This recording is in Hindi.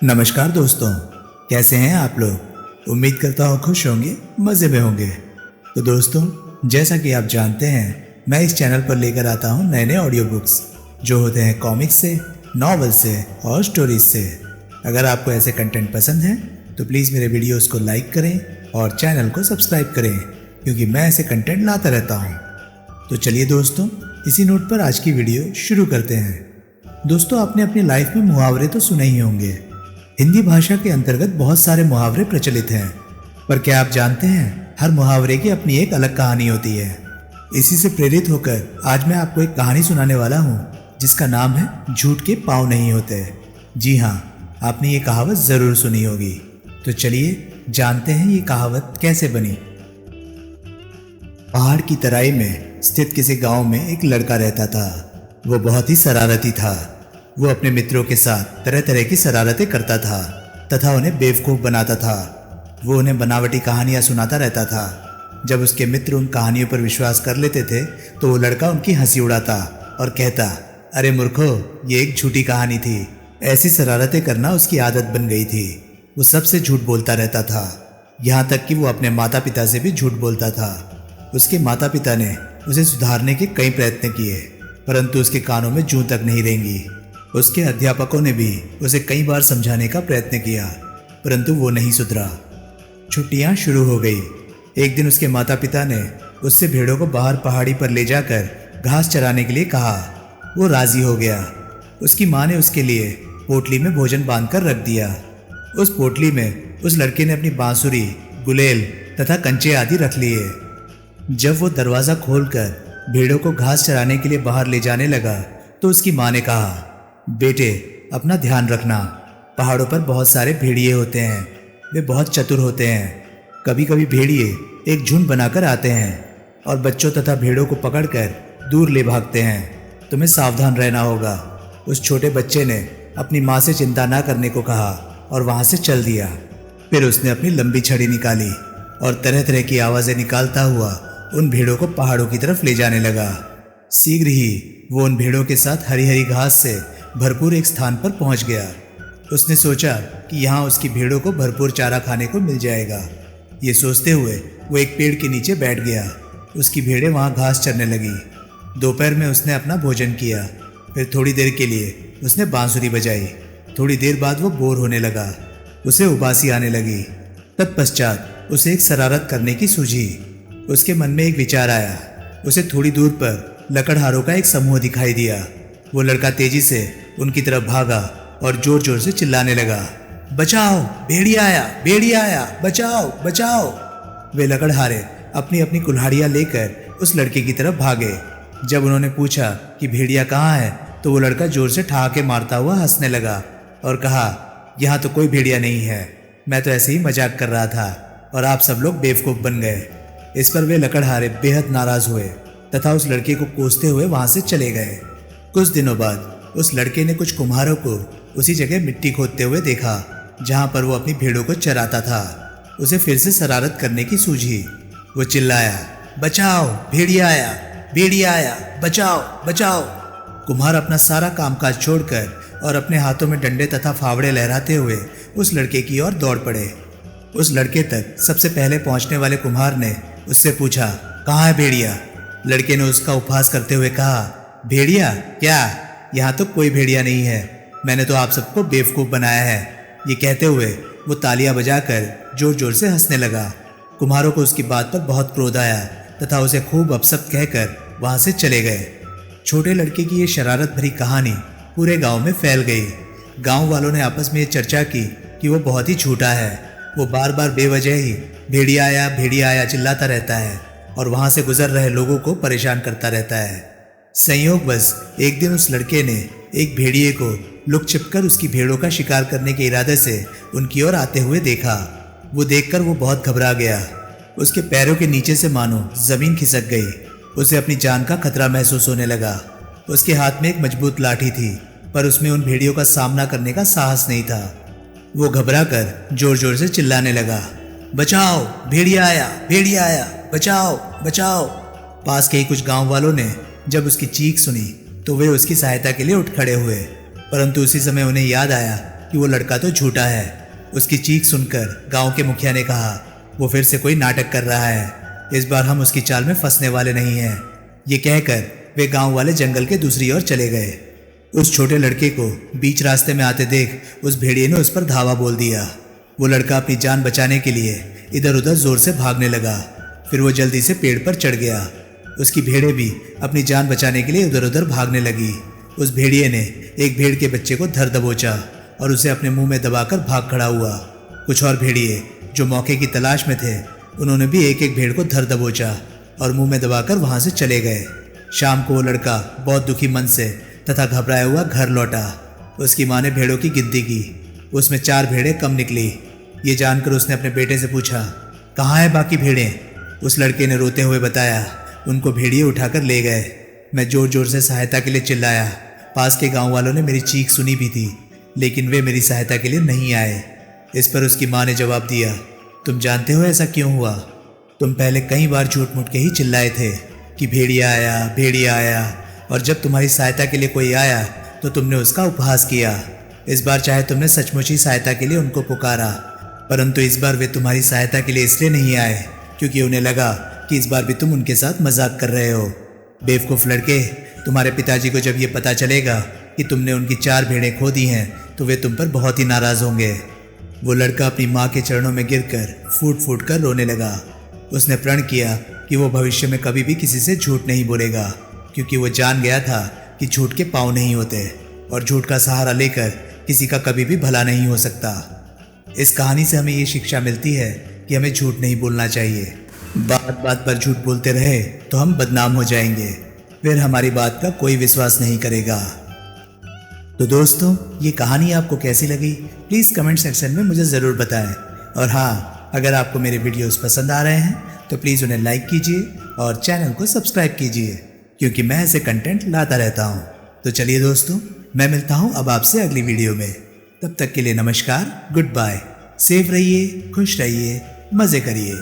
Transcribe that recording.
नमस्कार दोस्तों, कैसे हैं आप लोग। उम्मीद करता हूँ खुश होंगे, मज़े में होंगे। तो दोस्तों, जैसा कि आप जानते हैं, मैं इस चैनल पर लेकर आता हूँ नए नए ऑडियो बुक्स जो होते हैं कॉमिक्स से, नॉवल से और स्टोरीज से। अगर आपको ऐसे कंटेंट पसंद है तो प्लीज़ मेरे वीडियोस को लाइक करें और चैनल को सब्सक्राइब करें, क्योंकि मैं ऐसे कंटेंट लाता रहता हूँ। तो चलिए दोस्तों, इसी नोट पर आज की वीडियो शुरू करते हैं। दोस्तों, आपने अपनी लाइफ में मुहावरे तो सुने ही होंगे। हिंदी भाषा के अंतर्गत बहुत सारे मुहावरे प्रचलित हैं, पर क्या आप जानते हैं, हर मुहावरे की अपनी एक अलग कहानी होती है। इसी से प्रेरित होकर आज मैं आपको एक कहानी सुनाने वाला हूँ जिसका नाम है झूठ के पाँव नहीं होते। जी हाँ, आपने ये कहावत जरूर सुनी होगी। तो चलिए जानते हैं ये कहावत कैसे बनी। पहाड़ की तराई में स्थित किसी गांव में एक लड़का रहता था। वो बहुत ही शरारती था। वो अपने मित्रों के साथ तरह तरह की शरारतें करता था तथा उन्हें बेवकूफ़ बनाता था। वो उन्हें बनावटी कहानियां सुनाता रहता था। जब उसके मित्र उन कहानियों पर विश्वास कर लेते थे तो वो लड़का उनकी हंसी उड़ाता और कहता, अरे मूर्खो, ये एक झूठी कहानी थी। ऐसी शरारतें करना उसकी आदत बन गई थी। वो सबसे झूठ बोलता रहता था, यहाँ तक कि वो अपने माता पिता से भी झूठ बोलता था। उसके माता पिता ने उसे सुधारने के कई प्रयत्न किए, परंतु उसके कानों में जूं तक नहीं रेंगी। उसके अध्यापकों ने भी उसे कई बार समझाने का प्रयत्न किया, परंतु वो नहीं सुधरा। छुट्टियां शुरू हो गई। एक दिन उसके माता पिता ने उससे भेड़ों को बाहर पहाड़ी पर ले जाकर घास चराने के लिए कहा। वो राजी हो गया। उसकी माँ ने उसके लिए पोटली में भोजन बांधकर रख दिया। उस पोटली में उस लड़के ने अपनी बांसुरी, गुलेल तथा कंचे आदि रख लिए। जब वो दरवाज़ा खोलकर भेड़ों को घास चराने के लिए बाहर ले जाने लगा तो उसकी माँ ने कहा, बेटे, अपना ध्यान रखना। पहाड़ों पर बहुत सारे भेड़िए होते हैं। वे बहुत चतुर होते हैं। कभी कभी भेड़िए एक झुंड बनाकर आते हैं और बच्चों तथा भेड़ों को पकड़कर दूर ले भागते हैं। तुम्हें सावधान रहना होगा। उस छोटे बच्चे ने अपनी माँ से चिंता ना करने को कहा और वहाँ से चल दिया। फिर उसने अपनी लंबी छड़ी निकाली और तरह तरह की आवाज़ें निकालता हुआ उन भेड़ों को पहाड़ों की तरफ ले जाने लगा। शीघ्र ही वो उन भेड़ों के साथ हरी हरी घास से भरपूर एक स्थान पर पहुंच गया। उसने सोचा कि यहाँ उसकी भेड़ों को भरपूर चारा खाने को मिल जाएगा। ये सोचते हुए वो एक पेड़ के नीचे बैठ गया। उसकी भेड़ें वहाँ घास चरने लगी। दोपहर में उसने अपना भोजन किया। फिर थोड़ी देर के लिए उसने बांसुरी बजाई। थोड़ी देर बाद वो बोर होने लगा। उसे उबासी आने लगी। तत्पश्चात उसे एक शरारत करने की सूझी। उसके मन में एक विचार आया। उसे थोड़ी दूर पर लकड़हारों का एक समूह दिखाई दिया। वो लड़का तेजी से उनकी तरफ भागा और जोर जोर से चिल्लाने लगा, बचाओ, भेड़िया आया, भेड़िया आया, बचाओ, बचाओ। वे लकड़हारे अपनी अपनी कुल्हाड़ियां लेकर उस लड़के की तरफ भागे। जब उन्होंने पूछा कि भेड़िया कहाँ है तो वो लड़का जोर से ठहाके मारता हुआ हंसने लगा और कहा, यहाँ तो कोई भेड़िया नहीं है। मैं तो ऐसे ही मजाक कर रहा था और आप सब लोग बेवकूफ़ बन गए। इस पर वे लकड़हारे बेहद नाराज हुए तथा उस लड़के को कोसते हुए वहां से चले गए। कुछ दिनों बाद उस लड़के ने कुछ कुम्हारों को उसी जगह मिट्टी खोदते हुए देखा जहां पर वो अपनी भेड़ों को चराता था। उसे फिर से शरारत करने की सूझी। वो चिल्लाया, बचाओ, भेड़िया आया, भेड़िया आया, बचाओ, बचाओ। कुम्हार अपना सारा कामकाज छोड़कर और अपने हाथों में डंडे तथा फावड़े लहराते हुए उस लड़के की ओर दौड़ पड़े। उस लड़के तक सबसे पहले पहुंचने वाले कुम्हार ने उससे पूछा, कहाँ है भेड़िया। लड़के ने उसका उपहास करते हुए कहा, भेड़िया क्या, यहाँ तो कोई भेड़िया नहीं है। मैंने तो आप सबको बेवकूफ़ बनाया है। ये कहते हुए वो तालियां बजाकर जोर जोर से हंसने लगा। कुम्हारों को उसकी बात पर बहुत क्रोध आया तथा उसे खूब अपशब्द कहकर वहाँ से चले गए। छोटे लड़के की ये शरारत भरी कहानी पूरे गांव में फैल गई। गांव वालों ने आपस में ये चर्चा की कि वो बहुत ही झूठा है। वो बार बार बेवजह ही भेड़िया आया चिल्लाता रहता है और वहाँ से गुजर रहे लोगों को परेशान करता रहता है। संयोगवश एक दिन उस लड़के ने एक भेड़िए को लुक छिपकर उसकी भेड़ों का शिकार करने के इरादे से उनकी ओर आते हुए देखा। वो देखकर वो बहुत घबरा गया। उसके पैरों के नीचे से मानो जमीन खिसक गई। उसे अपनी जान का खतरा महसूस होने लगा। उसके हाथ में एक मजबूत लाठी थी, पर उसमें उन भेड़ियों का सामना करने का साहस नहीं था। वो घबरा कर जोर जोर से चिल्लाने लगा, बचाओ, भेड़िया आया, बचाओ, बचाओ। पास के ही कुछ गांव वालों ने जब उसकी चीख सुनी तो वे उसकी सहायता के लिए उठ खड़े हुए, परंतु उसी समय उन्हें याद आया कि वो लड़का तो झूठा है। उसकी चीख सुनकर गांव के मुखिया ने कहा, वो फिर से कोई नाटक कर रहा है, इस बार हम उसकी चाल में फंसने वाले नहीं हैं। ये कहकर वे गांव वाले जंगल के दूसरी ओर चले गए। उस छोटे लड़के को बीच रास्ते में आते देख उस भेड़िए ने उस पर धावा बोल दिया। वो लड़का अपनी जान बचाने के लिए इधर उधर जोर से भागने लगा। फिर वो जल्दी से पेड़ पर चढ़ गया। उसकी भेड़ें भी अपनी जान बचाने के लिए उधर उधर भागने लगी। उस भेड़िए ने एक भेड़ के बच्चे को धर दबोचा और उसे अपने मुंह में दबाकर भाग खड़ा हुआ। कुछ और भेड़िए जो मौके की तलाश में थे, उन्होंने भी एक एक भेड़ को धर दबोचा और मुंह में दबाकर वहां से चले गए। शाम को वो लड़का बहुत दुखी मन से तथा घबराया हुआ घर लौटा। उसकी माँ ने भेड़ों की गिनती की, उसमें 4 भेड़ें कम निकली। ये जानकर उसने अपने बेटे से पूछा, कहाँ है बाकी भेड़ें? उस लड़के ने रोते हुए बताया, उनको भेड़िए उठाकर ले गए। मैं जोर जोर से सहायता के लिए चिल्लाया। पास के गांव वालों ने मेरी चीख सुनी भी थी, लेकिन वे मेरी सहायता के लिए नहीं आए। इस पर उसकी माँ ने जवाब दिया, तुम जानते हो ऐसा क्यों हुआ? तुम पहले कई बार झूठ मूठ के ही चिल्लाए थे कि भेड़िया आया, भेड़िया आया, और जब तुम्हारी सहायता के लिए कोई आया तो तुमने उसका उपहास किया। इस बार चाहे तुमने सचमुच ही सहायता के लिए उनको पुकारा, परंतु इस बार वे तुम्हारी सहायता के लिए इसलिए नहीं आए क्योंकि उन्हें लगा कि इस बार भी तुम उनके साथ मजाक कर रहे हो। बेवकूफ़ लड़के, तुम्हारे पिताजी को जब ये पता चलेगा कि तुमने उनकी 4 भेड़ें खो दी हैं तो वे तुम पर बहुत ही नाराज़ होंगे। वो लड़का अपनी माँ के चरणों में गिरकर फूट फूट कर रोने लगा। उसने प्रण किया कि वो भविष्य में कभी भी किसी से झूठ नहीं बोलेगा, क्योंकि वो जान गया था कि झूठ के पाँव नहीं होते और झूठ का सहारा लेकर किसी का कभी भी भला नहीं हो सकता। इस कहानी से हमें ये शिक्षा मिलती है कि हमें झूठ नहीं बोलना चाहिए। बात बात पर झूठ बोलते रहे तो हम बदनाम हो जाएंगे, फिर हमारी बात का कोई विश्वास नहीं करेगा। तो दोस्तों, ये कहानी आपको कैसी लगी प्लीज़ कमेंट सेक्शन में मुझे ज़रूर बताएं। और हाँ, अगर आपको मेरे वीडियोस पसंद आ रहे हैं तो प्लीज़ उन्हें लाइक कीजिए और चैनल को सब्सक्राइब कीजिए, क्योंकि मैं ऐसे कंटेंट लाता रहता हूँ। तो चलिए दोस्तों, मैं मिलता हूँ अब आपसे अगली वीडियो में। तब तक के लिए नमस्कार, गुड बाय, सेफ रहिए, खुश रहिए, मज़े करिए।